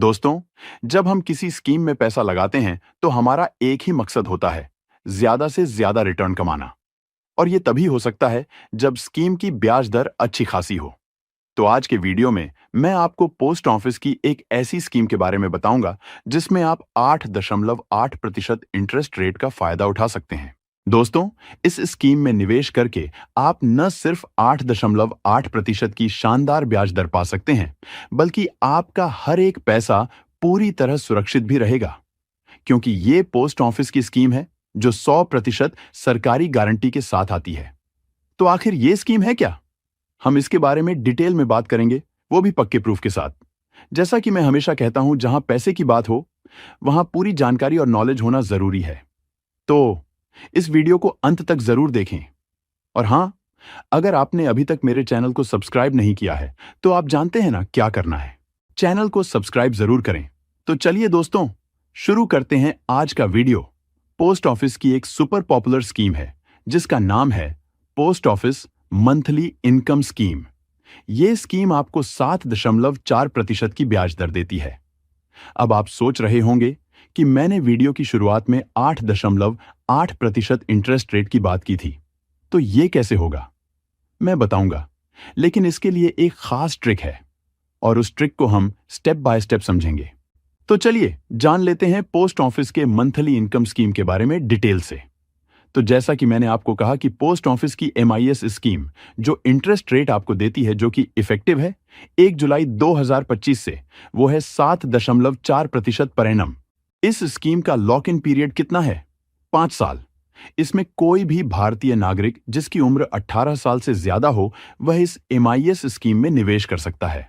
दोस्तों, जब हम किसी स्कीम में पैसा लगाते हैं तो हमारा एक ही मकसद होता है, ज्यादा से ज्यादा रिटर्न कमाना। और ये तभी हो सकता है जब स्कीम की ब्याज दर अच्छी खासी हो। तो आज के वीडियो में मैं आपको पोस्ट ऑफिस की एक ऐसी स्कीम के बारे में बताऊंगा जिसमें आप 8.8% इंटरेस्ट रेट का फायदा उठा सकते हैं। दोस्तों, इस स्कीम में निवेश करके आप न सिर्फ 8.8% की शानदार ब्याज दर पा सकते हैं, बल्कि आपका हर एक पैसा पूरी तरह सुरक्षित भी रहेगा, क्योंकि ये पोस्ट ऑफिस की स्कीम है जो 100% सरकारी गारंटी के साथ आती है। तो आखिर ये स्कीम है क्या? हम इसके बारे में डिटेल में बात करेंगे, वो भी पक्के प्रूफ के साथ। जैसा कि मैं हमेशा कहता हूं, जहां पैसे की बात हो वहां पूरी जानकारी और नॉलेज होना जरूरी है। तो इस वीडियो को अंत तक जरूर देखें। और हां, अगर आपने अभी तक मेरे चैनल को सब्सक्राइब नहीं किया है तो आप जानते हैं ना क्या करना है। चैनल को सब्सक्राइब जरूर करें। तो चलिए दोस्तों, शुरू करते हैं आज का वीडियो। पोस्ट ऑफिस की एक सुपर पॉपुलर स्कीम है जिसका नाम है post office monthly income scheme. यह स्कीम आपको 7.4% की ब्याज दर देती है। अब आप सोच रहे होंगे कि मैंने वीडियो की शुरुआत में 8.8% इंटरेस्ट रेट की बात की थी, तो यह कैसे होगा? मैं बताऊंगा, लेकिन इसके लिए एक खास ट्रिक है और उस ट्रिक को हम स्टेप बाय स्टेप समझेंगे। तो चलिए जान लेते हैं पोस्ट ऑफिस के मंथली इनकम स्कीम के बारे में डिटेल से। तो जैसा कि मैंने आपको कहा कि पोस्ट ऑफिस की MIS स्कीम जो इंटरेस्ट रेट आपको देती है, जो कि इफेक्टिव है 1 जुलाई 2025 से, वो है 7.4% पर एनम। इस स्कीम का लॉक इन पीरियड कितना है? 5 साल। इसमें कोई भी भारतीय नागरिक जिसकी उम्र 18 साल से ज्यादा हो वह इस MIS स्कीम में निवेश कर सकता है।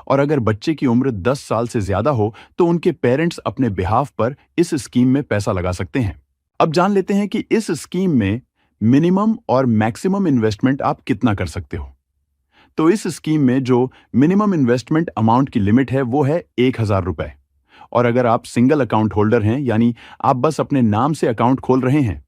और अगर बच्चे की उम्र 10 साल से ज्यादा हो तो उनके पेरेंट्स अपने बिहाफ पर इस स्कीम में पैसा लगा सकते हैं। अब जान लेते हैं कि इस स्कीम में मिनिमम और मैक्सिमम इन्वेस्टमेंट आप कितना कर सकते हो। तो इस स्कीम में जो मिनिमम इन्वेस्टमेंट अमाउंट की लिमिट है वो है 1,000 रुपए। और अगर आप सिंगल अकाउंट होल्डर हैं, यानी आप बस अपने नाम से अकाउंट खोल रहे हैं,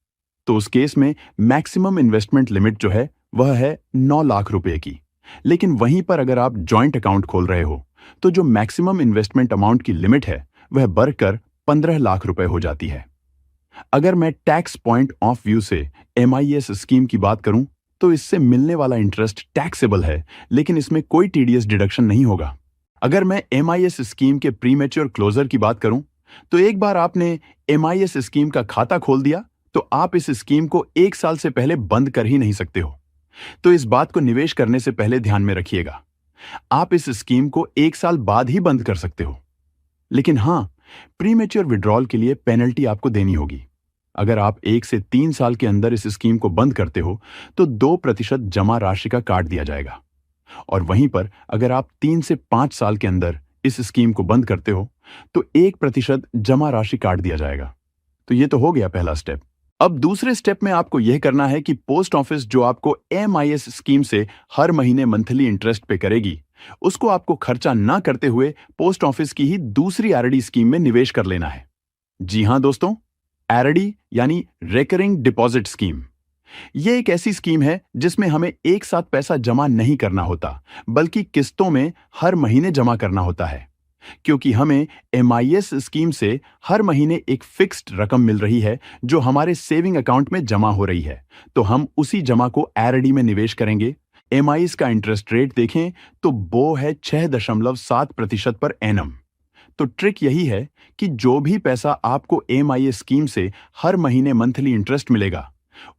तो उस केस में मैक्सिमम इन्वेस्टमेंट लिमिट जो है वह है 9 लाख रुपए की। लेकिन वहीं पर अगर आप जॉइंट अकाउंट खोल रहे हो तो जो मैक्सिमम इन्वेस्टमेंट अमाउंट की लिमिट है वह बढ़कर 15 लाख रुपए हो जाती है। अगर मैं टैक्स पॉइंट ऑफ व्यू से MIS स्कीम की बात करूं तो इससे मिलने वाला इंटरेस्ट टैक्सेबल है, लेकिन इसमें कोई TDS डिडक्शन नहीं होगा। अगर मैं MIS स्कीम के प्रीमेच्योर क्लोजर की बात करूं तो एक बार आपने MIS स्कीम का खाता खोल दिया तो आप इस स्कीम को 1 साल से पहले बंद कर ही नहीं सकते हो। तो इस बात को निवेश करने से पहले ध्यान में रखिएगा, आप इस स्कीम को 1 साल बाद ही बंद कर सकते हो। लेकिन हां, प्रीमेच्योर विड्रॉल के लिए पेनल्टी आपको देनी होगी। अगर आप 1 से 3 साल के अंदर इस स्कीम को बंद करते हो तो 2% जमा राशि का काट दिया जाएगा। और वहीं पर अगर आप 3 से 5 साल के अंदर इस स्कीम को बंद करते हो तो 1% जमा राशि काट दिया जाएगा। तो ये तो हो गया पहला स्टेप। अब दूसरे स्टेप में आपको यह करना है कि पोस्ट ऑफिस जो आपको MIS स्कीम से हर महीने मंथली इंटरेस्ट पे करेगी, उसको आपको खर्चा ना करते हुए पोस्ट ऑफिस की ही दूसरी RD स्कीम में निवेश कर लेना है। जी हां दोस्तों, RD यानी रिकरिंग डिपॉजिट स्कीम। यह एक ऐसी स्कीम है जिसमें हमें एक साथ पैसा जमा नहीं करना होता, बल्कि किस्तों में हर महीने जमा करना होता है। क्योंकि हमें MIS स्कीम से हर महीने एक फिक्स्ड रकम मिल रही है जो हमारे सेविंग अकाउंट में जमा हो रही है, तो हम उसी जमा को RD में निवेश करेंगे। MIS का इंटरेस्ट रेट देखें तो वो है 6.7% पर एनम। तो ट्रिक यही है कि जो भी पैसा आपको MIS स्कीम से हर महीने मंथली इंटरेस्ट मिलेगा,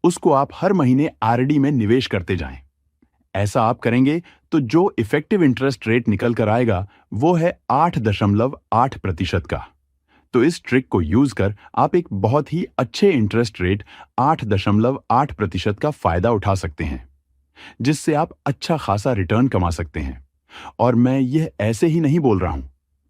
उसको आप हर महीने RD में निवेश करते जाएं। ऐसा आप करेंगे तो जो इफेक्टिव इंटरेस्ट रेट निकल कर आएगा वो है 8.8% का। तो इस ट्रिक को यूज कर आप एक बहुत ही अच्छे इंटरेस्ट रेट 8.8% का फायदा उठा सकते हैं, जिससे आप अच्छा खासा रिटर्न कमा सकते हैं। और मैं यह ऐसे ही नहीं बोल रहा हूं,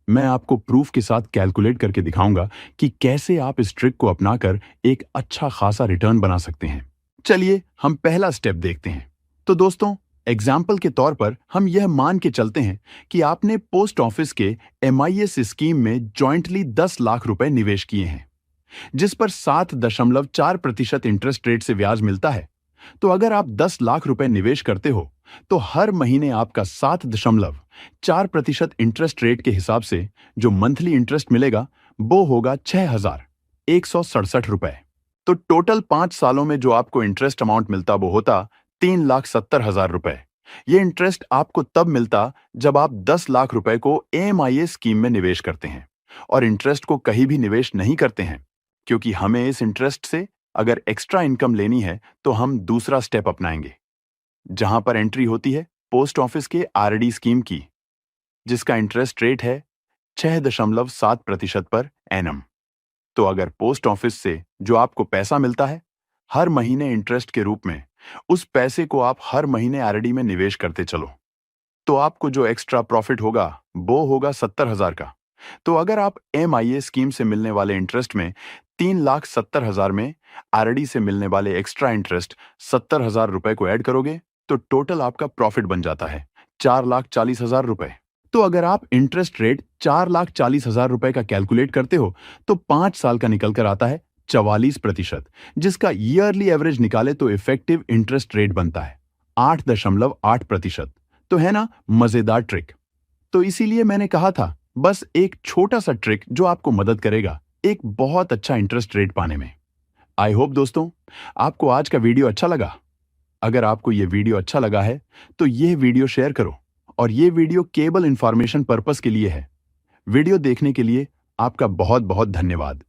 मैं आपको प्रूफ के साथ कैलकुलेट करके दिखाऊंगा कि कैसे आप इस ट्रिक को अपनाकर एक अच्छा खासा रिटर्न बना सकते हैं। चलिए हम पहला स्टेप देखते हैं। तो दोस्तों, एग्जाम्पल के तौर पर हम यह मान के चलते हैं कि आपने पोस्ट ऑफिस के MIS स्कीम में जॉइंटली 10 लाख रुपए निवेश किए हैं, जिस पर 7.4% इंटरेस्ट रेट से ब्याज मिलता है। तो अगर आप 10 लाख रुपए निवेश करते हो तो हर महीने आपका 7.4% इंटरेस्ट रेट के हिसाब से जो मंथली इंटरेस्ट मिलेगा वो होगा 6,167 रुपए। तो टोटल 5 सालों में जो आपको इंटरेस्ट अमाउंट मिलता वो होता 3,70,000 रुपए। ये इंटरेस्ट आपको तब मिलता जब आप 10 लाख रुपए को एएमआईए स्कीम में निवेश करते हैं और इंटरेस्ट को कहीं भी निवेश नहीं करते हैं, क्योंकि हमें इस इंटरेस्ट से अगर एक्स्ट्रा इनकम लेनी है तो हम दूसरा स्टेप अपनाएंगे, जहां पर एंट्री होती है पोस्ट ऑफिस के आरडी स्कीम की, जिसका इंटरेस्ट रेट है 6.7% पर एनम। तो अगर पोस्ट ऑफिस से जो आपको पैसा मिलता है हर महीने इंटरेस्ट के रूप में, उस पैसे को आप हर महीने आरडी में निवेश करते चलो, तो आपको जो एक्स्ट्रा प्रॉफिट होगा वो होगा 70,000 का। तो अगर आप एमआईए स्कीम से मिलने वाले इंटरेस्ट में 3,70,000 में आरडी से मिलने वाले एक्स्ट्रा इंटरेस्ट 70,000 रुपए को ऐड करोगे तो टोटल आपका प्रॉफिट बन जाता है 4,40,000 रुपए। तो अगर आप इंटरेस्ट रेट 4,40,000 रुपए का कैलकुलेट करते हो तो 5 साल का निकल कर आता है 44%, जिसका ईयरली एवरेज निकाले तो इफेक्टिव इंटरेस्ट रेट बनता है 8.8%। तो है ना मजेदार ट्रिक। तो इसीलिए मैंने कहा था बस एक छोटा सा ट्रिक जो आपको मदद करेगा एक बहुत अच्छा इंटरेस्ट रेट पाने में। आई होप दोस्तों आपको आज का वीडियो अच्छा लगा। अगर आपको यह वीडियो अच्छा लगा है तो यह वीडियो शेयर करो, और यह वीडियो केवल इंफॉर्मेशन पर्पस के लिए है। वीडियो देखने के लिए आपका बहुत बहुत धन्यवाद।